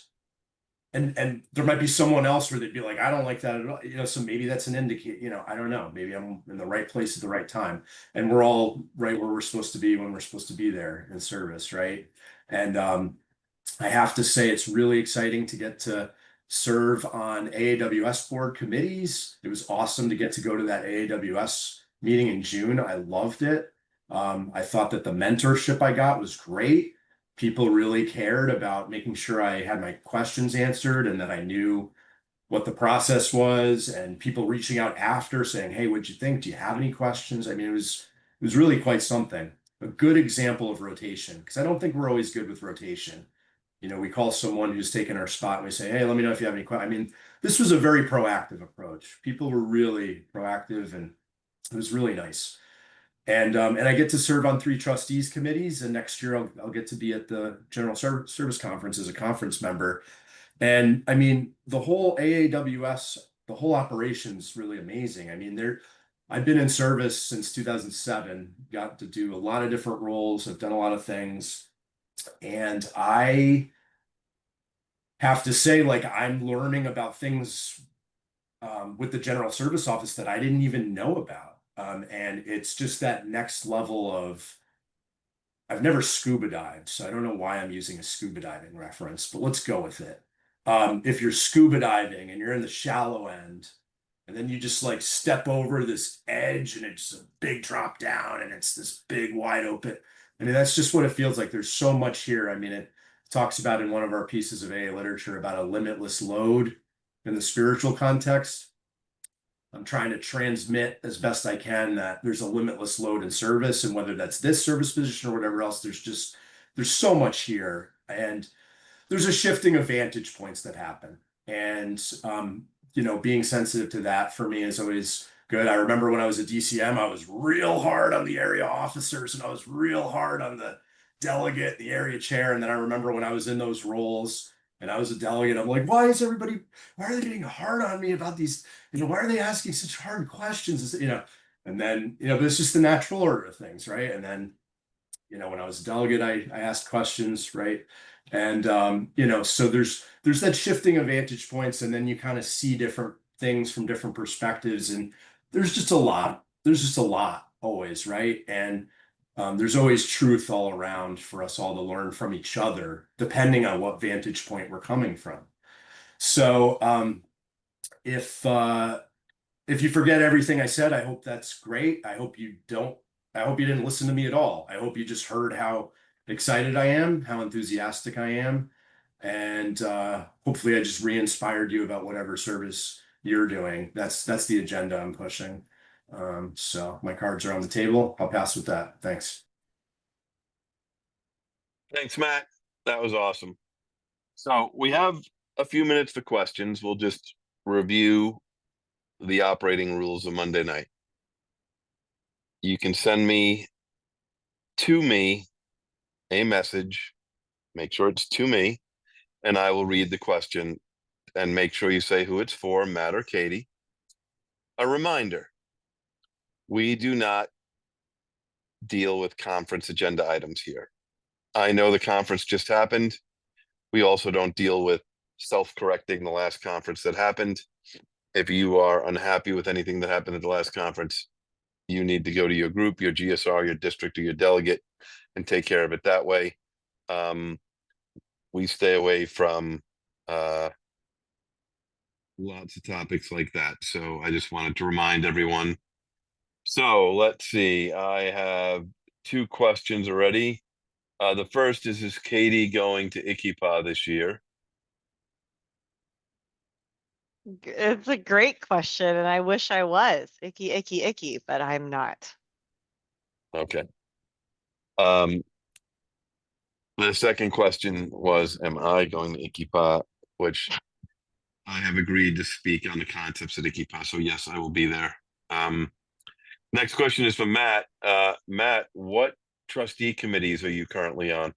and there might be someone else where they'd be like, I don't like that at all. You know, so maybe that's an indicate, you know, I don't know. Maybe I'm in the right place at the right time. And we're all right where we're supposed to be when we're supposed to be there in service, right? And I have to say it's really exciting to get to serve on AAWS board committees. It was awesome to get to go to that AAWS meeting in June. I loved it. I thought that the mentorship I got was great. People really cared about making sure I had my questions answered and that I knew what the process was, and people reaching out after saying, hey, what'd you think? Do you have any questions? I mean, it was really quite something. A good example of rotation, because I don't think we're always good with rotation. You know, we call someone who's taken our spot and we say, hey, let me know if you have any questions. I mean, this was a very proactive approach. People were really proactive, and it was really nice. And I get to serve on 3 trustees committees, and next year I'll get to be at the General Service Conference as a conference member. And I mean, the whole AAWS, the whole operation's really amazing. I mean, I've been in service since 2007, got to do a lot of different roles. I've done a lot of things. And I have to say, like, I'm learning about things with the General Service Office that I didn't even know about. And it's just that next level of, I've never scuba dived, so I don't know why I'm using a scuba diving reference, but let's go with it. If you're scuba diving and you're in the shallow end, and then you just like step over this edge and it's a big drop down and it's this big wide open. I mean, that's just what it feels like. There's so much here. I mean, it talks about in one of our pieces of AA literature about a limitless load in the spiritual context. I'm trying to transmit as best I can that there's a limitless load in service, and whether that's this service position or whatever else, there's so much here, and there's a shifting of vantage points that happen. And you know, being sensitive to that for me is always good. I remember when I was at DCM, I was real hard on the area officers and I was real hard on the delegate, the area chair. And then I remember when I was in those roles and I was a delegate, I'm like, why are they getting hard on me about these? You know, why are they asking such hard questions? You know, and then, you know, but it's just the natural order of things, right? And then, you know, when I was a delegate, I asked questions, right? And you know, so there's that shifting of vantage points, and then you kind of see different things from different perspectives, and there's just a lot. There's just a lot always, right? And there's always truth all around for us all to learn from each other, depending on what vantage point we're coming from. So if you forget everything I said, I hope that's great. I hope you didn't listen to me at all. I hope you just heard how excited I am, how enthusiastic I am. And hopefully I just re-inspired you about whatever service you're doing. That's the agenda I'm pushing. So my cards are on the table. I'll pass with that. Thanks. Thanks, Matt. That was awesome. So we have a few minutes for questions. We'll just review the operating rules of Monday night. You can send to me a message, make sure it's to me, and I will read the question, and make sure you say who it's for, Matt or Katie. A reminder, we do not deal with conference agenda items here. I know the conference just happened. We also don't deal with self-correcting the last conference that happened. If you are unhappy with anything that happened at the last conference, you need to go to your group, your GSR, your district, or your delegate and take care of it that way. We stay away from lots of topics like that. So I just wanted to remind everyone So let's see. I have two questions already. The first is Katie going to Ikipa this year? It's a great question, and I wish I was. Icky, icky, icky, but I'm not. Okay. The second question was, am I going to Ikipa? Which I have agreed to speak on the concepts at Ikipa. So yes, I will be there. Next question is from Matt. Matt, what trustee committees are you currently on?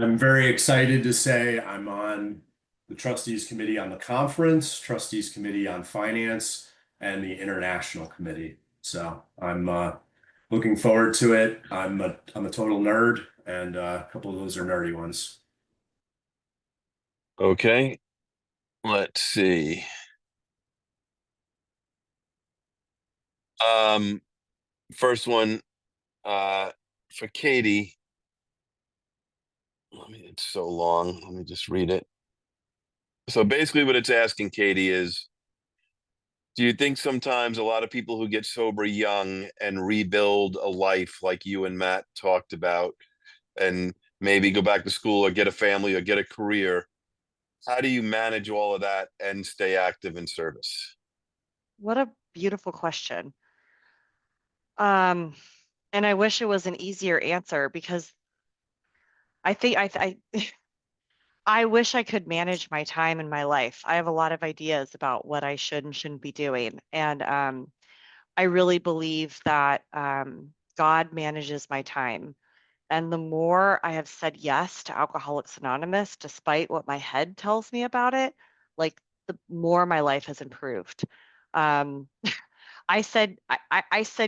I'm very excited to say I'm on the trustees committee on the conference, trustees committee on finance, and the international committee. So I'm looking forward to it. I'm a total nerd, and a couple of those are nerdy ones. Okay. Let's see. First one, for Katie. It's so long. Let me just read it. So basically what it's asking, Katie, is do you think sometimes a lot of people who get sober young and rebuild a life like you and Matt talked about, and maybe go back to school or get a family or get a career, how do you manage all of that and stay active in service? What a beautiful question. Um, and I wish it was an easier answer because I think I wish I could manage my time in my life. I have a lot of ideas about what I should and shouldn't be doing, and I really believe that God manages my time. And the more I have said yes to Alcoholics Anonymous, despite what my head tells me about it, like the more my life has improved. Um, I said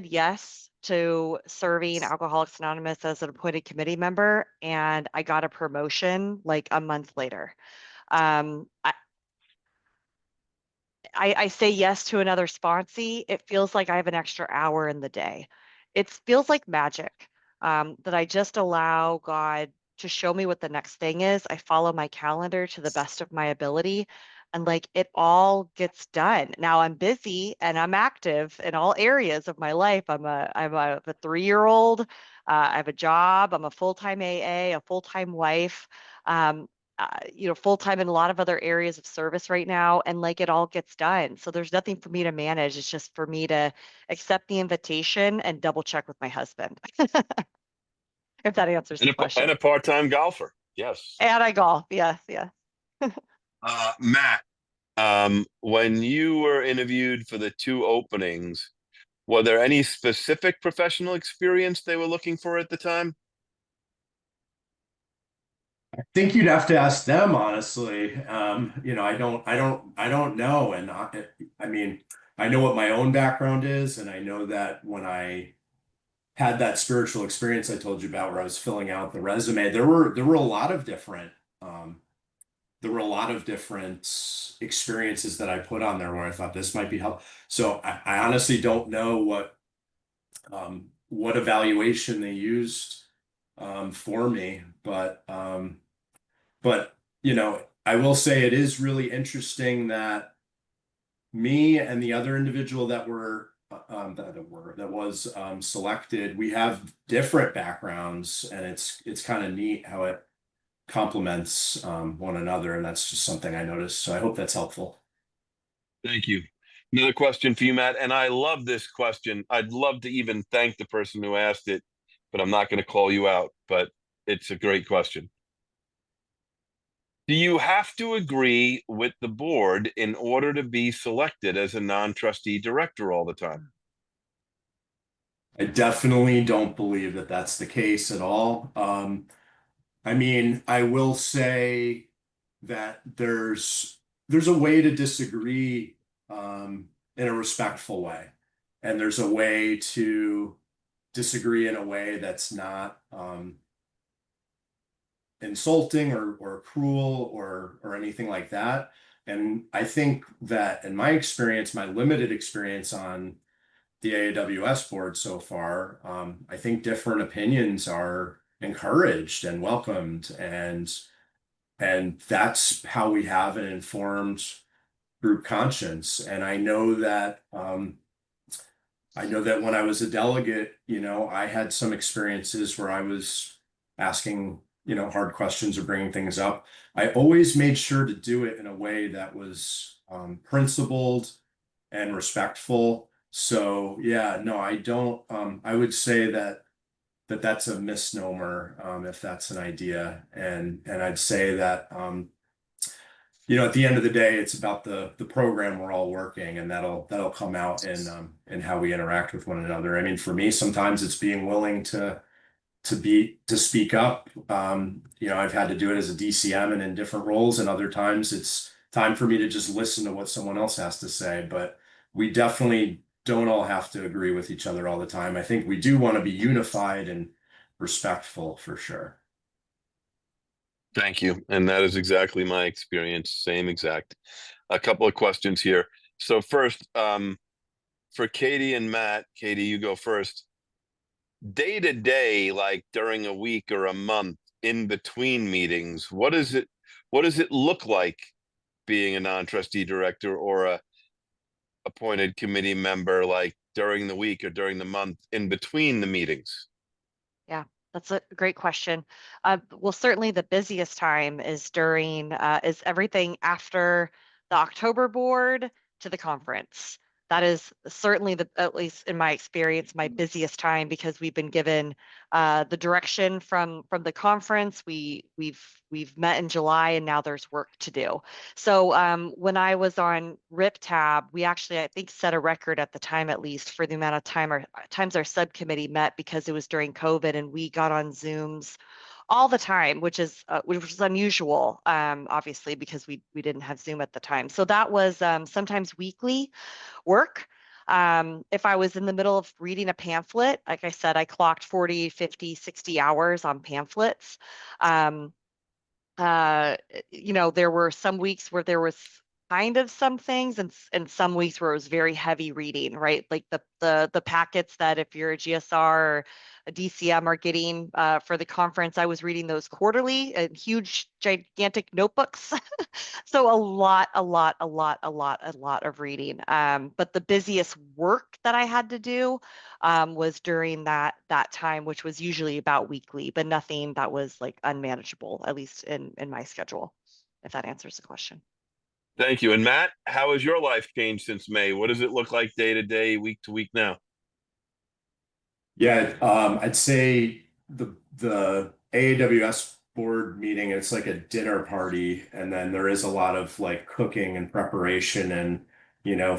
yes to serving Alcoholics Anonymous as an appointed committee member, and I got a promotion like a month later. Um, I say yes to another sponsee, it feels like I have an extra hour in the day. It feels like magic, that I just allow God to show me what the next thing is. I follow my calendar to the best of my ability, and like it all gets done. Now I'm busy and I'm active in all areas of my life. I'm a 3-year-old. I have a job. I'm a full-time AA, a full-time wife. Um, full-time in a lot of other areas of service right now, and like it all gets done. So there's nothing for me to manage. It's just for me to accept the invitation and double check with my husband, if that answers the And question. a part-time golfer. Yes. And I golf. Yes, yes. Matt, when you were interviewed for the two openings, were there any specific professional experience they were looking for at the time? I think you'd have to ask them, honestly. I don't know. And I mean, I know what my own background is, and I know that when I had that spiritual experience I told you about where I was filling out the resume, there were a lot of different um, experiences that I put on there where I thought this might be helpful. So I honestly don't know what evaluation they used for me, but I will say it is really interesting that me and the other individual that was selected, we have different backgrounds, and it's kind of neat how it complements one another, and that's just something I noticed. So I hope that's helpful. Thank you. Another question for you, Matt, and I love this question. I'd love to even thank the person who asked it, but I'm not going to call you out, but it's a great question. Do you have to agree with the board in order to be selected as a non-trustee director all the time? I definitely don't believe that that's the case at all. I mean, I will say that there's a way to disagree in a respectful way, and there's a way to disagree in a way that's not insulting or cruel or anything like that. And I think that in my experience, my limited experience on the AAWS board so far, I think different opinions are encouraged and welcomed, and that's how we have an informed group conscience. And I know that I know that when I was a delegate, I had some experiences where I was asking, hard questions or bringing things up. I always made sure to do it in a way that was principled and respectful. So yeah, no, I don't. I would say that's a misnomer, if that's an idea, and I'd say that at the end of the day, it's about the program we're all working, and that'll come out in how we interact with one another. I mean, for me, sometimes it's being willing to speak up. I've had to do it as a DCM and in different roles, and other times it's time for me to just listen to what someone else has to say. But we definitely don't all have to agree with each other all the time. I think we do want to be unified and respectful for sure. Thank you. And that is exactly my experience. Same exact. A couple of questions here. So first, for Katie and Matt, Katie, you go first. Day to day, like during a week or a month in between meetings, what does it look like being a non-trustee director or a appointed committee member, like during the week or during the month in between the meetings? Yeah, that's a great question. Well, certainly the busiest time is is everything after the October board to the conference. That is certainly at least in my experience, my busiest time because we've been given the direction from the conference. We've met in July and now there's work to do. So when I was on RIP tab, we actually, I think, set a record at the time, at least, for the amount of times our subcommittee met because it was during COVID and we got on Zooms all the time, which was unusual, obviously, because we didn't have Zoom at the time. So that was sometimes weekly work. If I was in the middle of reading a pamphlet, like I said, I clocked 40, 50, 60 hours on pamphlets. Um, there were some weeks where there was kind of some things and some weeks where it was very heavy reading, right? Like the packets that if you're a GSR or a DCM are getting for the conference, I was reading those quarterly in huge, gigantic notebooks. So a lot of reading. But the busiest work that I had to do was during that time, which was usually about weekly, but nothing that was like unmanageable, at least in my schedule, if that answers the question. Thank you. And Matt, how has your life changed since May? What does it look like day to day, week to week now? Yeah, I'd say the AAWS board meeting, it's like a dinner party, and then there is a lot of like cooking and preparation and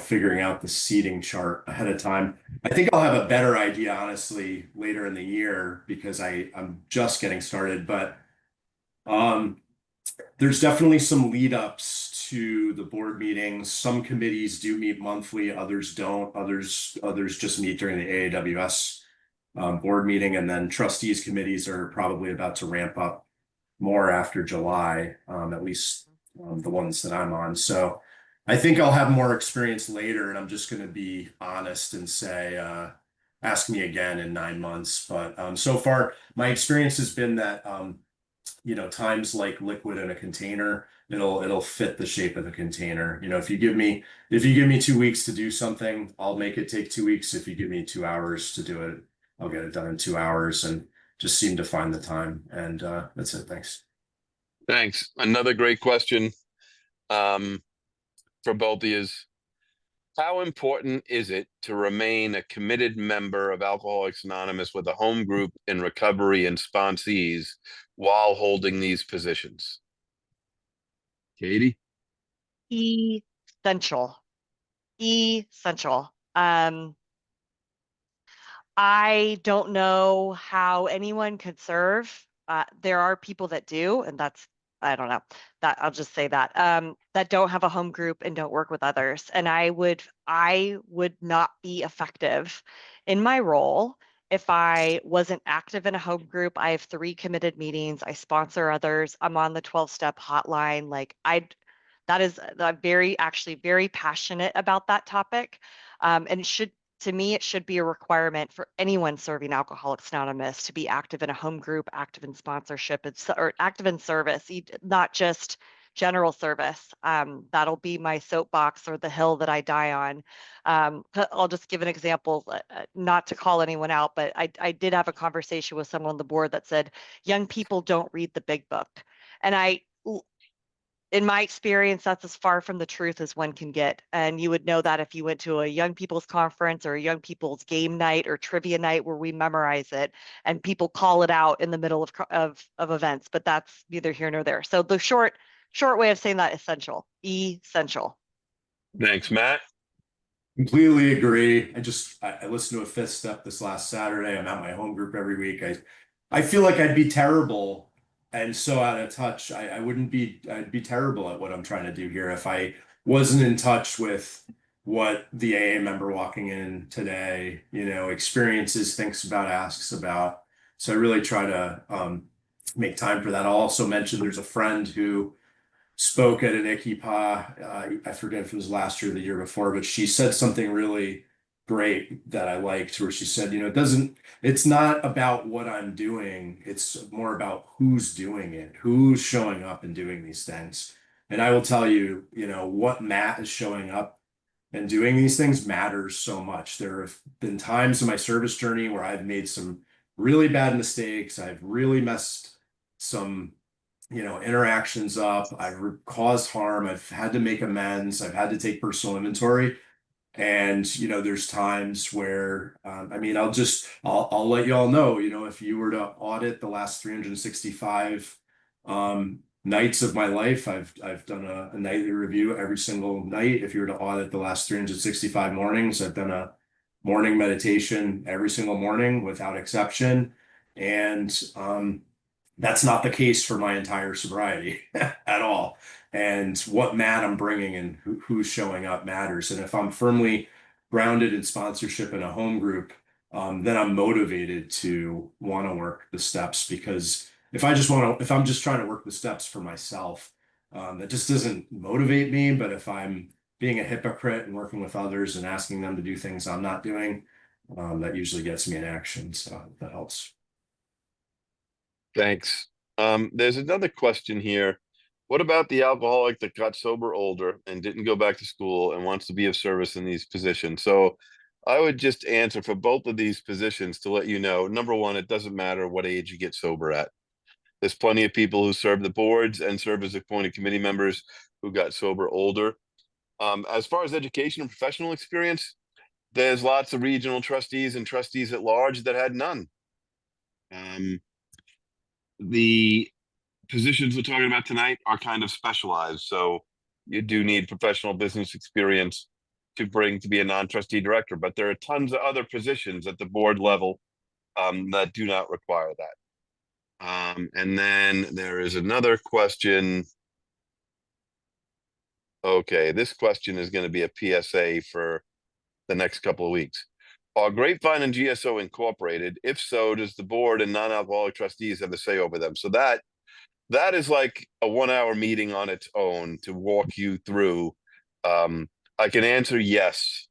figuring out the seating chart ahead of time. I think I'll have a better idea, honestly, later in the year because I'm just getting started, but um there's definitely some lead ups to the board meetings. Some committees do meet monthly, others don't. Others just meet during the AAWS board meeting, and then trustees committees are probably about to ramp up more after July, at least the ones that I'm on. So I think I'll have more experience later, and I'm just going to be honest and say, ask me again in 9 months. But so far, my experience has been that times like liquid in a container, it'll fit the shape of the container. If you give me 2 weeks to do something, I'll make it take 2 weeks. If you give me 2 hours to do it, I'll get it done in 2 hours, and just seem to find the time. And that's it. Thanks. Thanks. Another great question for both of you is, how important is it to remain a committed member of Alcoholics Anonymous with a home group in recovery and sponsees while holding these positions? Katie? Essential. Essential. I don't know how anyone could serve. There are people that do, and I don't know. That I'll just say that don't have a home group and don't work with others. And I would not be effective in my role if I wasn't active in a home group. I have 3 committed meetings. I sponsor others. I'm on the 12-step hotline. I'm actually very passionate about that topic. And to me, it should be a requirement for anyone serving Alcoholics Anonymous to be active in a home group, active in sponsorship, or active in service, not just general service. That'll be my soapbox or the hill that I die on. I'll just give an example, not to call anyone out, but I did have a conversation with someone on the board that said, young people don't read the big book. And in my experience, that's as far from the truth as one can get. And you would know that if you went to a young people's conference or a young people's game night or trivia night where we memorize it and people call it out in the middle of events, but that's neither here nor there. So the short way of saying that, essential. Thanks, Matt. Completely agree. I listened to a fifth step this last Saturday. I'm at my home group every week. I feel like I'd be terrible and so out of touch. I'd be terrible at what I'm trying to do here if I wasn't in touch with what the AA member walking in today, experiences, thinks about, asks about. So I really try to make time for that. I'll also mention there's a friend who spoke at an ICIPA, I forget if it was last year or the year before, but she said something really great that I liked, where she said, it's not about what I'm doing, it's more about who's doing it, who's showing up and doing these things. And I will tell you, what Matt is showing up and doing these things matters so much. There have been times in my service journey where I've made some really bad mistakes. I've really messed some interactions up. I've caused harm. I've had to make amends. I've had to take personal inventory. And, there's times where, I'll let you all know, if you were to audit the last 365 nights of my life, I've done a nightly review every single night. If you were to audit the last 365 mornings, I've done a morning meditation every single morning without exception. And, that's not the case for my entire sobriety at all. And what Matt I'm bringing and who's showing up matters. And if I'm firmly grounded in sponsorship in a home group, then I'm motivated to want to work the steps, because if I'm just trying to work the steps for myself, that just doesn't motivate me. But if I'm being a hypocrite and working with others and asking them to do things I'm not doing, that usually gets me in action. So that helps. Thanks. There's another question here. What about the alcoholic that got sober older and didn't go back to school and wants to be of service in these positions? So I would just answer for both of these positions to let you know, number one, it doesn't matter what age you get sober at. There's plenty of people who serve the boards and serve as appointed committee members who got sober older. As far as education and professional experience, there's lots of regional trustees and trustees at large that had none. The positions we're talking about tonight are kind of specialized, so you do need professional business experience to bring to be a non-trustee director, but there are tons of other positions at the board level that do not require that. And then there is another question. Okay, this question is going to be a PSA for the next couple of weeks. Are Grapevine and GSO incorporated? If so, does the board and non-alcoholic trustees have a say over them? So that is like a 1 hour meeting on its own to walk you through. I can answer yes.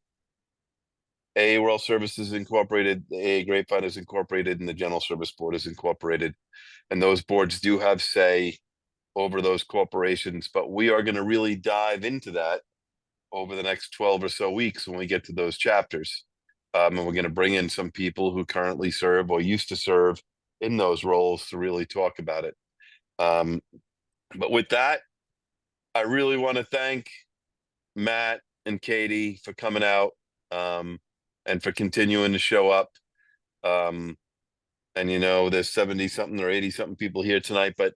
AA World Services Incorporated, AA Grapevine is incorporated, and the General Service Board is incorporated. And those boards do have say over those corporations, but we are going to really dive into that over the next 12 or so weeks when we get to those chapters. And we're going to bring in some people who currently serve or used to serve in those roles to really talk about it. But with that, I really want to thank Matt and Katie for coming out and for continuing to show up. And there's 70 something or 80 something people here tonight, but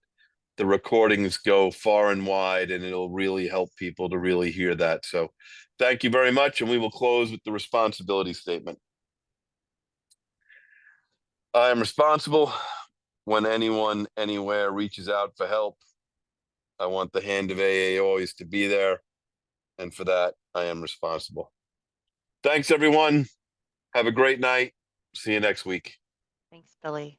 the recordings go far and wide, and it'll really help people to really hear that. So thank you very much. And we will close with the responsibility statement. I am responsible when anyone, anywhere reaches out for help. I want the hand of AA always to be there. And for that, I am responsible. Thanks, everyone. Have a great night. See you next week. Thanks, Billy.